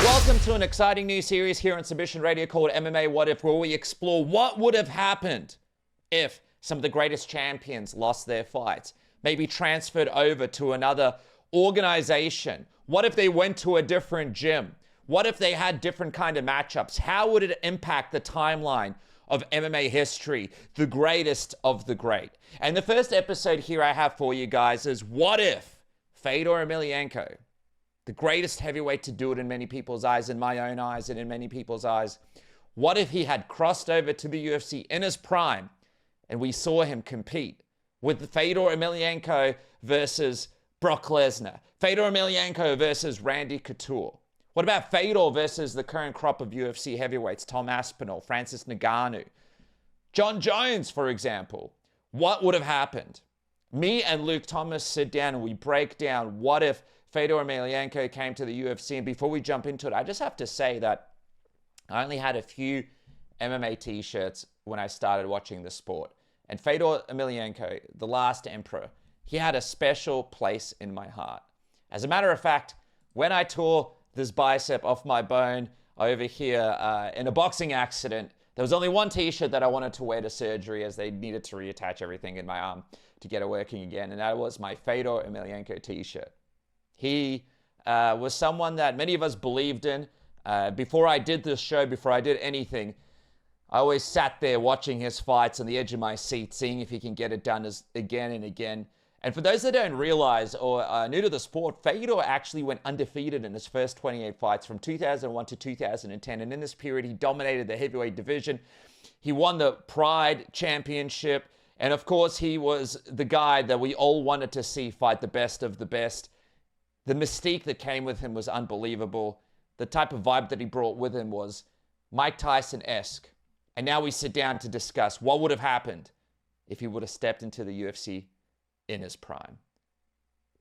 Welcome to an exciting new series here on Submission Radio called MMA What If, where we explore what would have happened if some of the greatest champions lost their fights, maybe transferred over to another organization. What if they went to a different gym? What if they had different kind of matchups? How would it impact the timeline of MMA history, the greatest of the great? And the first episode here I have for you guys is What If Fedor Emelianenko, the greatest heavyweight to do it in many people's eyes, in my own eyes, and in many people's eyes. What if he had crossed over to the UFC in his prime and we saw him compete with Fedor Emelianenko versus Brock Lesnar, Fedor Emelianenko versus Randy Couture? What about Fedor versus the current crop of UFC heavyweights, Tom Aspinall, Francis Ngannou, John Jones, for example? What would have happened? Me and Luke Thomas sit down and we break down what if Fedor Emelianenko came to the UFC. And before we jump into it, I just have to say that I only had a few MMA t-shirts when I started watching the sport. And Fedor Emelianenko, the last emperor, he had a special place in my heart. As a matter of fact, when I tore this bicep off my bone over here in a boxing accident, there was only one t-shirt that I wanted to wear to surgery, as they needed to reattach everything in my arm to get it working again. And that was my Fedor Emelianenko t-shirt. He was someone that many of us believed in. Before I did this show, before I did anything, I always sat there watching his fights on the edge of my seat, seeing if he can get it done again and again. And for those that don't realize or are new to the sport, Fedor actually went undefeated in his first 28 fights from 2001 to 2010. And in this period, he dominated the heavyweight division. He won the Pride Championship. And of course, he was the guy that we all wanted to see fight the best of the best. The mystique that came with him was unbelievable. The type of vibe that he brought with him was Mike Tyson-esque. And now we sit down to discuss what would have happened if he would have stepped into the UFC in his prime.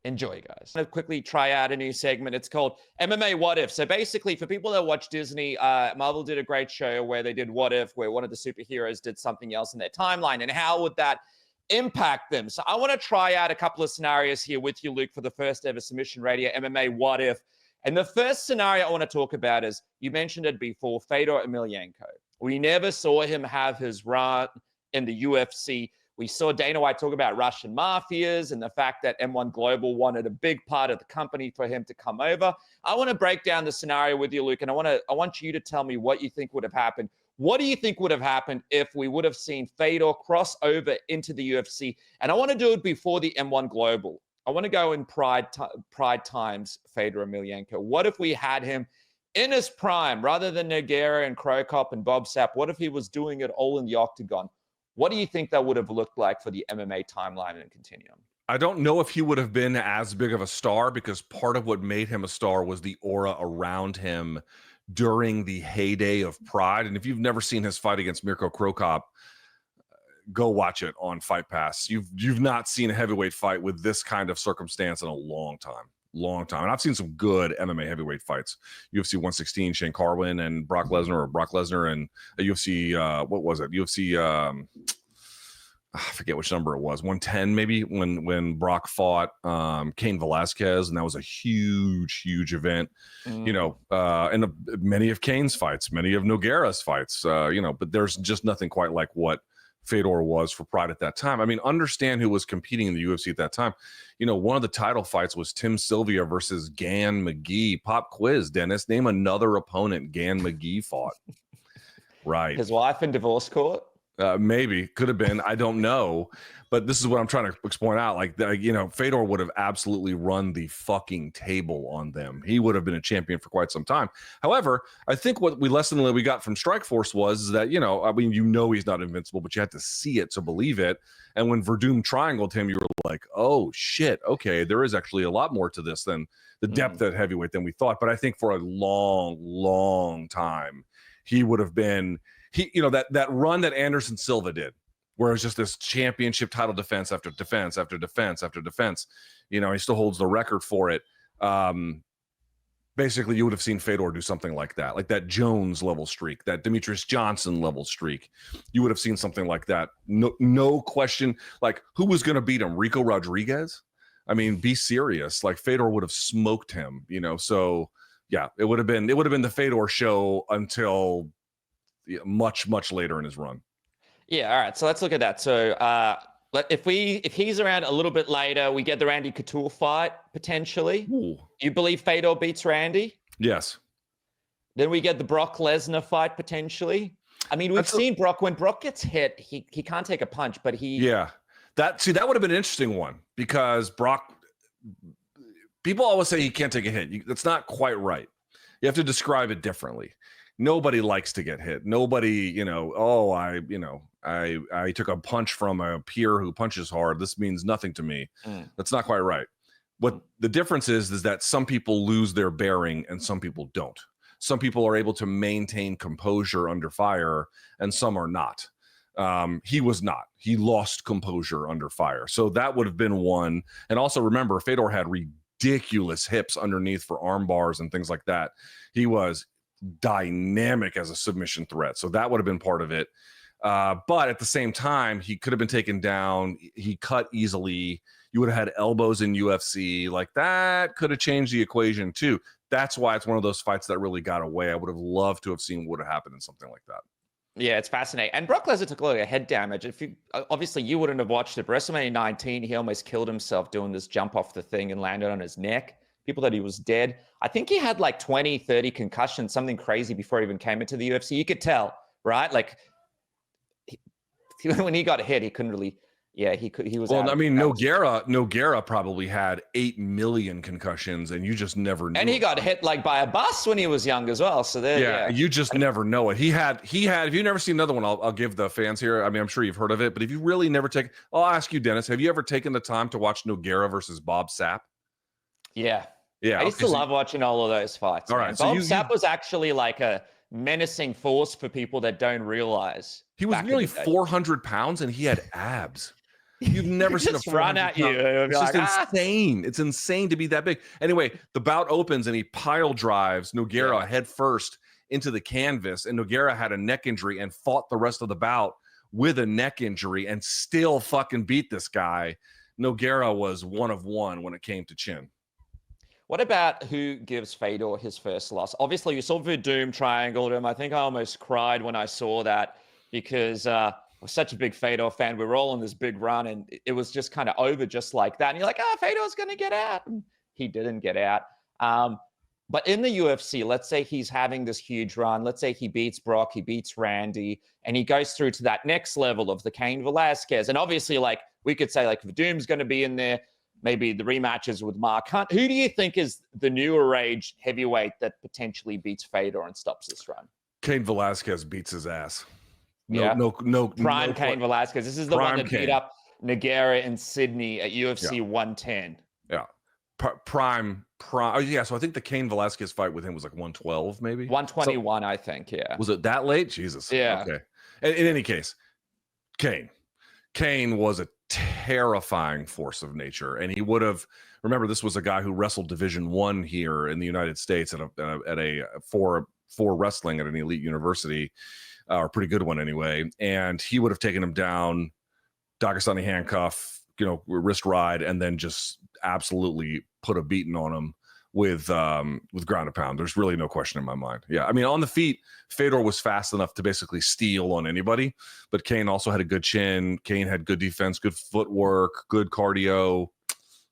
Enjoy, guys. I'm going to quickly try out a new segment. It's called MMA What If. So basically, for people that watch Disney, Marvel did a great show where they did What If, where one of the superheroes did something else in their timeline. And how would that impact them? So I want to try out a couple of scenarios here with you, Luke, for the first ever Submission Radio MMA What If. And the first scenario I want to talk about is, you mentioned it before, Fedor Emelianenko. We never saw him have his run in the UFC. We saw Dana White talk about Russian mafias and the fact that M1 Global wanted a big part of the company for him to come over. I want to break down the scenario with you, Luke, and I want you to tell me what you think would have happened. What do you think would have happened if we would have seen Fedor cross over into the UFC? And I want to do it before the M1 Global. I want to go in Pride times Fedor Emelianenko. What if we had him in his prime rather than Nogueira and Crow Cop and Bob Sapp? What if he was doing it all in the octagon? What do you think that would have looked like for the MMA timeline and continuum? I don't know if he would have been as big of a star, because part of what made him a star was the aura around him during the heyday of Pride. And if you've never seen his fight against Mirko Crow Cop, go watch it on Fight Pass. You've not seen a heavyweight fight with this kind of circumstance in a long time. And I've seen some good MMA heavyweight fights. UFC 116, Shane Carwin and Brock Lesnar, and a UFC, what was it? UFC, I forget which number it was, 110 maybe, when Brock fought Cain Velasquez, and that was a huge event. You know, and many of Cain's fights, many of Nogueira's fights, you know, but there's just nothing quite like what Fedor was for Pride at that time. I mean, understand who was competing in the UFC at that time. You know, one of the title fights was Tim Sylvia versus Gan McGee. Pop quiz, Dennis. Name another opponent Gan McGee fought. Right. His wife in divorce court? Maybe. Could have been. I don't know. But this is what I'm trying to point out. Like, you know, Fedor would have absolutely run the fucking table on them. He would have been a champion for quite some time. However, I think what lesson that we got from Strikeforce was that, you know, I mean, you know, he's not invincible, but you had to see it to believe it. And when Verdum triangled him, you were like, oh shit, okay, there is actually a lot more to this than the depth at heavyweight than we thought. But I think for a long time, he would have been, you know, that run that Anderson Silva did, where it's just this championship title defense after defense after defense after defense. You know, he still holds the record for it. Basically, you would have seen Fedor do something like that Jones level streak, that Demetrius Johnson level streak. You would have seen something like that. No question. Like, who was going to beat him? Rico Rodriguez? I mean, be serious. Like, Fedor would have smoked him, you know, so Yeah, it would have been the Fedor show until much later in his run. Yeah, all right. So let's look at that. So if he's around a little bit later, we get the Randy Couture fight potentially. Ooh. You believe Fedor beats Randy? Yes. Then we get the Brock Lesnar fight potentially. I mean, we've seen Brock, when Brock gets hit, he can't take a punch, but that would have been an interesting one, because Brock, people always say he can't take a hit. That's not quite right. You have to describe it differently. Nobody likes to get hit. Nobody, I took a punch from a peer who punches hard. This means nothing to me. That's not quite right. What the difference is that some people lose their bearing and some people don't. Some people are able to maintain composure under fire and some are not. He was not. He lost composure under fire. So that would have been one. And also remember, Fedor had ridiculous hips underneath for arm bars and things like that. He was dynamic as a submission threat. So that would have been part of it. But at the same time, he could have been taken down. He cut easily. You would have had elbows in UFC. Like, that could have changed the equation too. That's why it's one of those fights that really got away. I would have loved to have seen what would have happened in something like that. Yeah, it's fascinating. And Brock Lesnar took a lot of head damage. Obviously you wouldn't have watched it. WrestleMania 19, he almost killed himself doing this jump off the thing and landed on his neck. People thought he was dead. I think he had like 20, 30 concussions, something crazy before he even came into the UFC. You could tell, right? Like, when he got hit, he couldn't really. Yeah, he was. Well, I mean, Nogueira probably had 8 million concussions, and you just never knew. And he got hit like by a bus when he was young as well. So there, you just never know it. He had. If you've never seen another one, I'll give the fans here. I mean, I'm sure you've heard of it, but if you really never I'll ask you, Dennis, have you ever taken the time to watch Nogueira versus Bob Sapp? Yeah. Yeah. I used to love watching all of those fights. All right. So Bob Sapp was actually like a menacing force for people that don't realize. He was nearly 400 pounds and he had abs. You've never seen a run at you. It's just insane. It's insane to be that big. Anyway, the bout opens and he pile drives Nogueira head first into the canvas, and Nogueira had a neck injury and fought the rest of the bout with a neck injury and still fucking beat this guy. Nogueira was one of one when it came to chin. What about who gives Fedor his first loss? Obviously, you saw Verdum triangled him. I think I almost cried when I saw that, because I was such a big Fedor fan. We were all on this big run, and it was just kind of over just like that. And you're like, Fedor's going to get out. And he didn't get out. But in the UFC, let's say he's having this huge run. Let's say he beats Brock, he beats Randy, and he goes through to that next level of the Cain Velasquez. And obviously, like, we could say, like, Verdum's going to be in there. Maybe the rematches with Mark Hunt. Who do you think is the newer age heavyweight that potentially beats Fedor and stops this run? Cain Velasquez beats his ass. No. Prime Cain Velasquez. This is the one that beat up Nogueira in Sydney at UFC 110. Yeah. Prime. Oh, yeah. So I think the Cain Velasquez fight with him was like 112, maybe 121. I think. Yeah. Was it that late? Jesus. Yeah. Okay. In any case, Cain was a terrifying force of nature, and he would have. Remember, this was a guy who wrestled Division I here in the United States at a for wrestling at an elite university, or a pretty good one anyway. And he would have taken him down, Dagestani handcuff, wrist ride, and then just absolutely put a beating on him with ground and pound. There's really no question in my mind. Yeah, I mean, on the feet, Fedor was fast enough to basically steal on anybody, but Cain also had a good chin. Cain had good defense, good footwork, good cardio.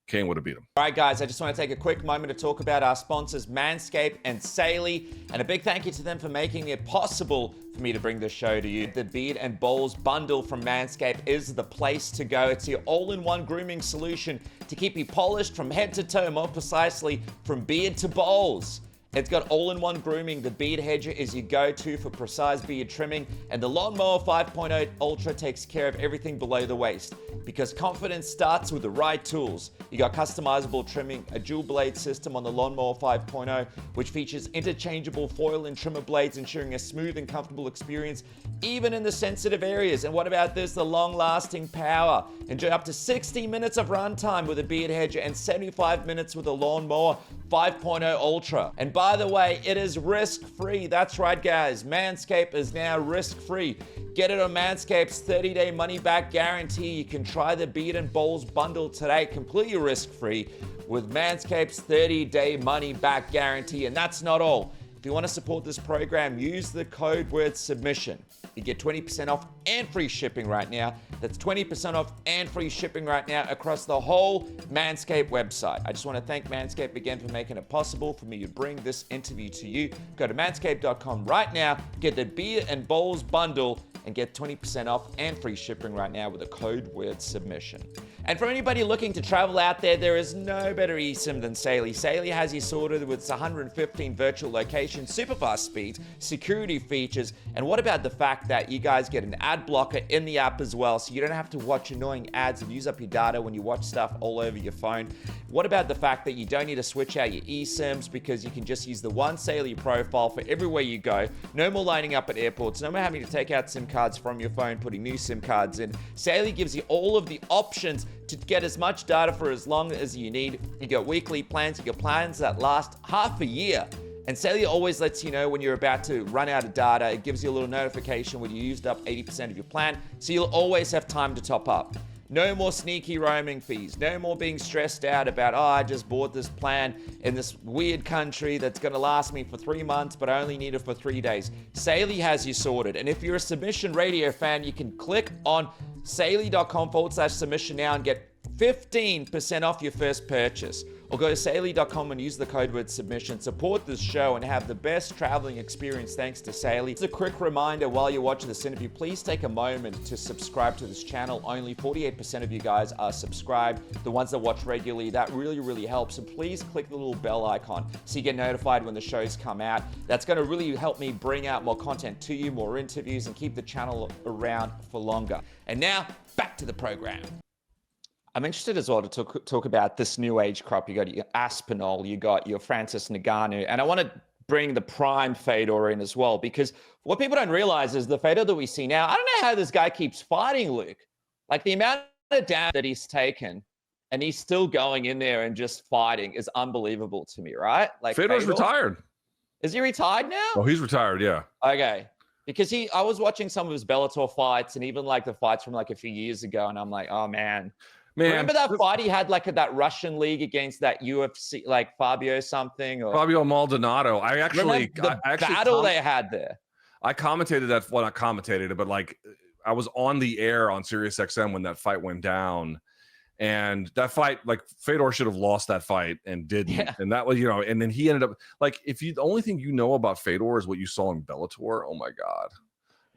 Cain would have beat him. All right, guys, I just want to take a quick moment to talk about our sponsors, Manscaped and Saley, and a big thank you to them for making it possible for me to bring this show to you. The Beard and Balls bundle from Manscaped is the place to go. It's your all-in-one grooming solution to keep you polished from head to toe, more precisely from beard to balls. It's got all-in-one grooming. The Beard Hedger is your go-to for precise beard trimming, and the Lawnmower 5.0 Ultra takes care of everything below the waist, because confidence starts with the right tools. You got customizable trimming, a dual blade system on the Lawnmower 5.0, which features interchangeable foil and trimmer blades, ensuring a smooth and comfortable experience, even in the sensitive areas. And what about this? The long-lasting power. Enjoy up to 60 minutes of runtime with a Beard Hedger and 75 minutes with the Lawnmower 5.0 Ultra. And by the way, it is risk-free. That's right, guys. Manscaped is now risk-free. Get it on Manscaped's 30-day money-back guarantee. You can try the Beard and Balls bundle today, completely risk-free, with Manscaped's 30-day money-back guarantee. And that's not all. If you want to support this program, use the code word submission. You get 20% off and free shipping right now. That's 20% off and free shipping right now across the whole Manscaped website. I just want to thank Manscaped again for making it possible for me to bring this interview to you. Go to manscaped.com right now, get the beer and bowls bundle, and get 20% off and free shipping right now with the code word submission. And for anybody looking to travel out there is no better eSIM than Saley. Saley has you sorted with its 115 virtual locations, super fast speeds, security features, and what about the fact that you guys get an ad blocker in the app as well, so you don't have to watch annoying ads and use up your data when you watch stuff all over your phone. What about the fact that you don't need to switch out your eSIMs because you can just use the one Saley profile for everywhere you go? No more lining up at airports, no more having to take out SIM cards from your phone, putting new SIM cards in. Saley gives you all of the options to get as much data for as long as you need. You got weekly plans, you got plans that last half a year. And Saley always lets you know when you're about to run out of data. It gives you a little notification when you used up 80% of your plan, so you'll always have time to top up. No more sneaky roaming fees. No more being stressed out about, oh, I just bought this plan in this weird country that's going to last me for 3 months, but I only need it for 3 days. Saley has you sorted. And if you're a Submission Radio fan, you can click on saley.com/submission now and get 15% off your first purchase. Or go to saley.com and use the code word submission. Support this show and have the best traveling experience thanks to Saley. Just a quick reminder while you're watching this interview, please take a moment to subscribe to this channel. Only 48% of you guys are subscribed. The ones that watch regularly, that really, really helps. And please click the little bell icon so you get notified when the shows come out. That's going to really help me bring out more content to you, more interviews, and keep the channel around for longer. And now, back to the program. I'm interested as well to talk about this new age crop. You got your Aspinall, you got your Francis Ngannou, and I want to bring the prime Fedor in as well, because what people don't realize is the Fedor that we see now, I don't know how this guy keeps fighting, Luke. Like the amount of damage that he's taken, and he's still going in there and just fighting is unbelievable to me, right? Like Fedor's retired. Is he retired now? Oh, he's retired, yeah. Okay. Because I was watching some of his Bellator fights and even like the fights from like a few years ago, and I'm like, oh man. Remember that fight he had like at that Russian league against that UFC, like Fabio something? Or Fabio Maldonado. I actually battle they had there. I commentated that, well, not commentated it, but like I was on the air on Sirius XM when that fight went down. And that fight, like Fedor should have lost that fight and didn't. Yeah. And that was, and then he ended up like, the only thing you know about Fedor is what you saw in Bellator. Oh my God.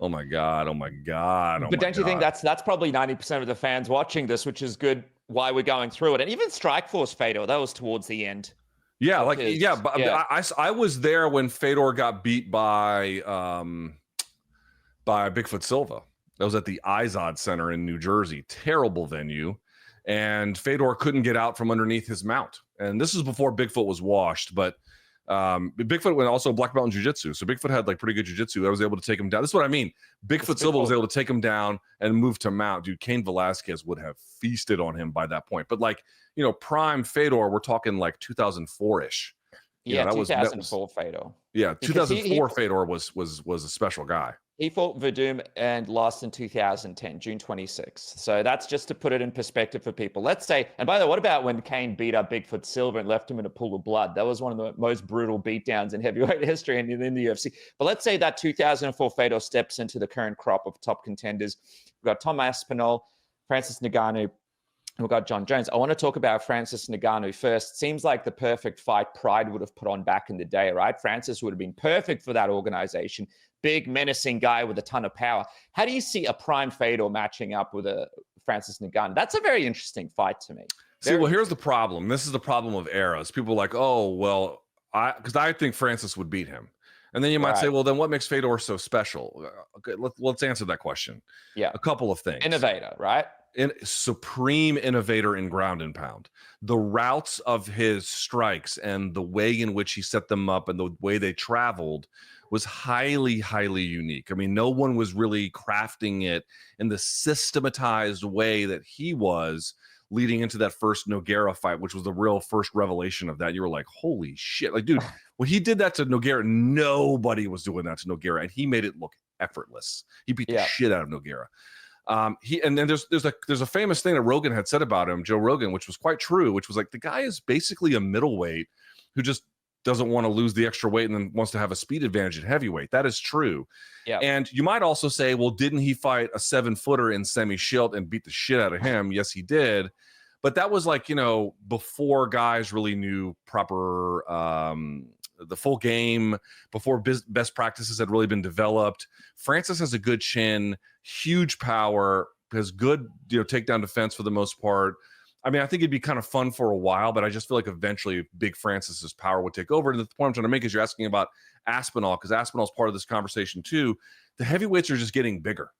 Oh my God. Oh my God. But don't you think that's probably 90% of the fans watching this, which is good why we're going through it. And even Strikeforce Fedor, that was towards the end. Yeah, like I was there when Fedor got beat by Bigfoot Silva. That was at the Izod Center in New Jersey. Terrible venue. And Fedor couldn't get out from underneath his mount. And this is before Bigfoot was washed, but Bigfoot went also black belt in jiu-jitsu, so Bigfoot had like pretty good jiu-jitsu. I was able to take him down. This is what I mean. Bigfoot Silva was able to take him down and move to mount. Dude, Cain Velasquez would have feasted on him by that point. But like, prime Fedor, we're talking like 2004-ish. Yeah, 2004 Fedor. Yeah, 2004 Fedor was a special guy. He fought Verdum and lost in 2010, June 26th. So that's just to put it in perspective for people. Let's say, and by the way, what about when Cain beat up Bigfoot Silva and left him in a pool of blood? That was one of the most brutal beatdowns in heavyweight history and in the UFC. But let's say that 2004 Fedor steps into the current crop of top contenders. We've got Tom Aspinall, Francis Ngannou, and we've got John Jones. I want to talk about Francis Ngannou first. Seems like the perfect fight Pride would have put on back in the day, right? Francis would have been perfect for that organization. Big, menacing guy with a ton of power. How do you see a prime Fedor matching up with a Francis Ngannou? That's a very interesting fight to me. Here's the problem. This is the problem of eras. People are like, oh, well, because I think Francis would beat him. And then you might say, well, then what makes Fedor so special? Okay, let's answer that question. Yeah. A couple of things. Innovator, right? Supreme innovator in ground and pound. The routes of his strikes and the way in which he set them up and the way they traveled was highly, highly unique. I mean, no one was really crafting it in the systematized way that he was leading into that first Nogueira fight, which was the real first revelation of that. You were like, holy shit. Like, dude, when he did that to Nogueira, nobody was doing that to Nogueira, and he made it look effortless. He beat the shit out of Nogueira. And then there's a famous thing that Rogan had said about him, Joe Rogan, which was quite true, which was like the guy is basically a middleweight who just doesn't want to lose the extra weight and then wants to have a speed advantage at heavyweight. That is true. Yeah. And you might also say, well, didn't he fight a 7-footer in semi-shield and beat the shit out of him? Yes, he did. But that was like, before guys really knew proper the full game, before best practices had really been developed. Francis has a good chin, huge power, has good takedown defense for the most part. I mean, I think it'd be kind of fun for a while, but I just feel like eventually Big Francis's power would take over. And the point I'm trying to make is you're asking about Aspinall, because Aspinall's part of this conversation too. The heavyweights are just getting bigger.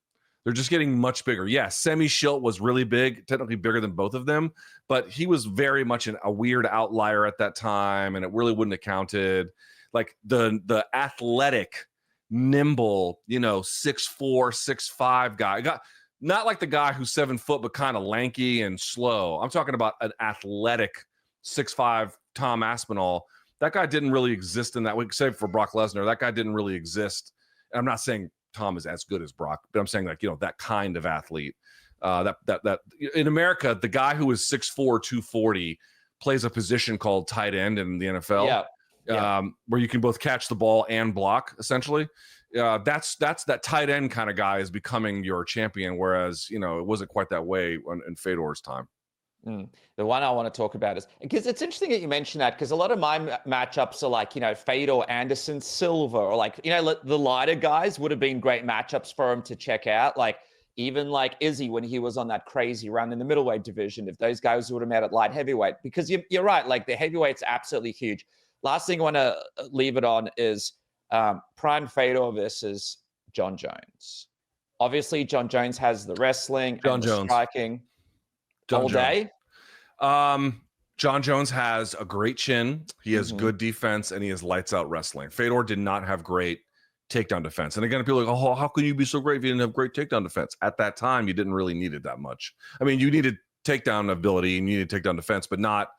They're just getting much bigger. Yeah, Semi-Schilt was really big, technically bigger than both of them, but he was very much a weird outlier at that time, and it really wouldn't have counted. Like the athletic, nimble, 6'4", 6'5" guy. Not like the guy who's 7 foot but kind of lanky and slow. I'm talking about an athletic 6'5" Tom Aspinall. That guy didn't really exist in that way, save for Brock Lesnar. That guy didn't really exist. And I'm not saying Tom is as good as Brock, but I'm saying that kind of athlete. That in America, the guy who is 6'4", 240 plays a position called tight end in the NFL. Yeah. Where you can both catch the ball and block, essentially. That's that tight end kind of guy is becoming your champion, whereas it wasn't quite that way in Fedor's time. The one I want to talk about is, because it's interesting that you mentioned that, because a lot of my matchups are like, Fedor, Anderson, Silva, or like, the lighter guys would have been great matchups for him to check out. Like even like Izzy when he was on that crazy run in the middleweight division, if those guys would have met at light heavyweight, because you're right, like the heavyweight's absolutely huge. Last thing I want to leave it on is Prime Fedor versus John Jones. Obviously, John Jones has the wrestling and the striking all day. John Jones has a great chin. He has good defense, and he has lights out wrestling. Fedor did not have great takedown defense. And again, people are like, oh, how can you be so great if you didn't have great takedown defense? At that time, you didn't really need it that much. I mean, you needed takedown ability and you needed takedown defense, but not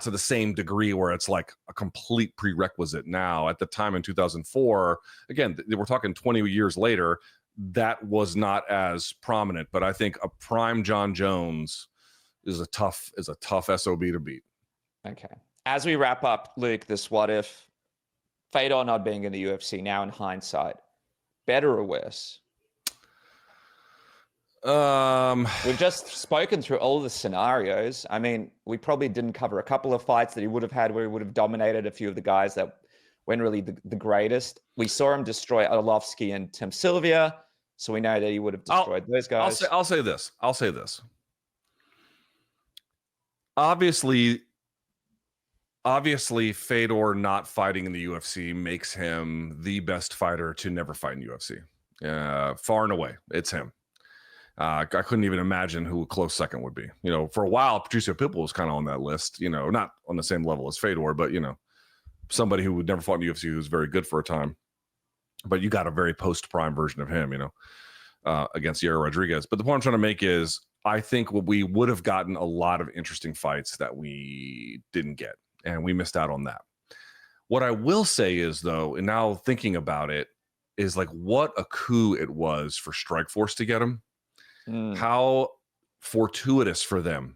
to the same degree where it's like a complete prerequisite now. At the time in 2004, again, we're talking 20 years later, that was not as prominent. But I think a prime John Jones is a tough SOB to beat. Okay. As we wrap up, Luke, this what if, Fedor not being in the UFC now in hindsight, better or worse? We've just spoken through all the scenarios. I mean, we probably didn't cover a couple of fights that he would have had where he would have dominated a few of the guys that weren't really the greatest. We saw him destroy Arlovsky and Tim Sylvia, so we know that he would have destroyed those guys. I'll say this. Obviously, Fedor not fighting in the UFC makes him the best fighter to never fight in UFC. Far and away, it's him. I couldn't even imagine who a close second would be. For a while, Patricio Pitbull was kind of on that list. Not on the same level as Fedor, but somebody who would never fought in the UFC who was very good for a time. But you got a very post-prime version of him, against Yair Rodriguez. But the point I'm trying to make is, I think we would have gotten a lot of interesting fights that we didn't get, and we missed out on that. What I will say is, though, and now thinking about it, is like what a coup it was for Strikeforce to get him. How fortuitous for them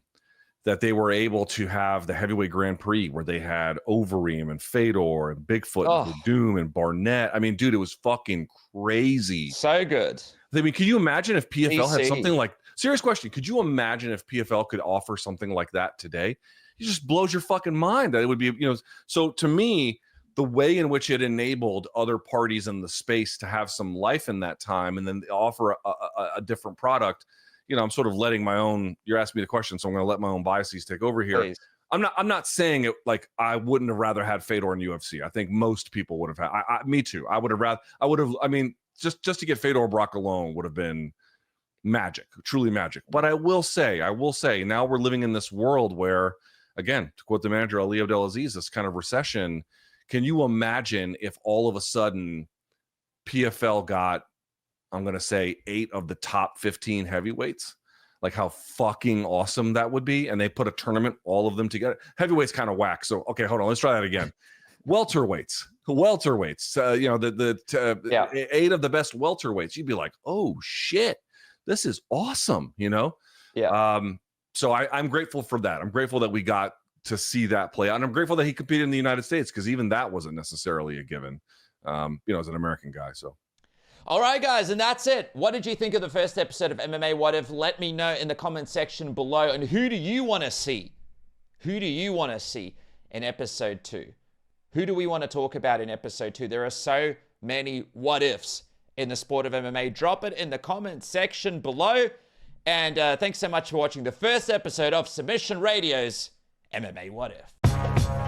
that they were able to have the heavyweight Grand Prix where they had Overeem and Fedor and Bigfoot and Doom and Barnett. I mean, dude, it was fucking crazy. So good. I mean, could you imagine if PFL had something like, serious question, could you imagine if PFL could offer something like that today? It just blows your fucking mind that it would be, so to me, the way in which it enabled other parties in the space to have some life in that time and then offer a different product, I'm sort of letting my own, you're asking me the question, so I'm going to let my own biases take over here. Please. I'm not saying it like I wouldn't have rather had Fedor in UFC. I think most people would have had, me too. I mean, just to get Fedor Brock alone would have been magic, truly magic. But I will say, now we're living in this world where, again, to quote the manager, Ali Abdelaziz, this kind of recession. Can you imagine if all of a sudden PFL got, I'm going to say, 8 of the top 15 heavyweights? Like how fucking awesome that would be. And they put a tournament, all of them together. Heavyweights kind of whack. So, okay, hold on. Let's try that again. Welterweights. 8 of the best welterweights. You'd be like, oh shit. this is awesome, you know? Yeah. So I'm grateful for that. I'm grateful that we got to see that play out. And I'm grateful that he competed in the United States, because even that wasn't necessarily a given, as an American guy. So. All right, guys, and that's it. What did you think of the first episode of MMA What If? Let me know in the comment section below. And who do you want to see? Who do you want to see in episode 2? Who do we want to talk about in episode 2? There are so many what ifs in the sport of MMA. Drop it in the comment section below. And thanks so much for watching the first episode of Submission Radio's MMA What If.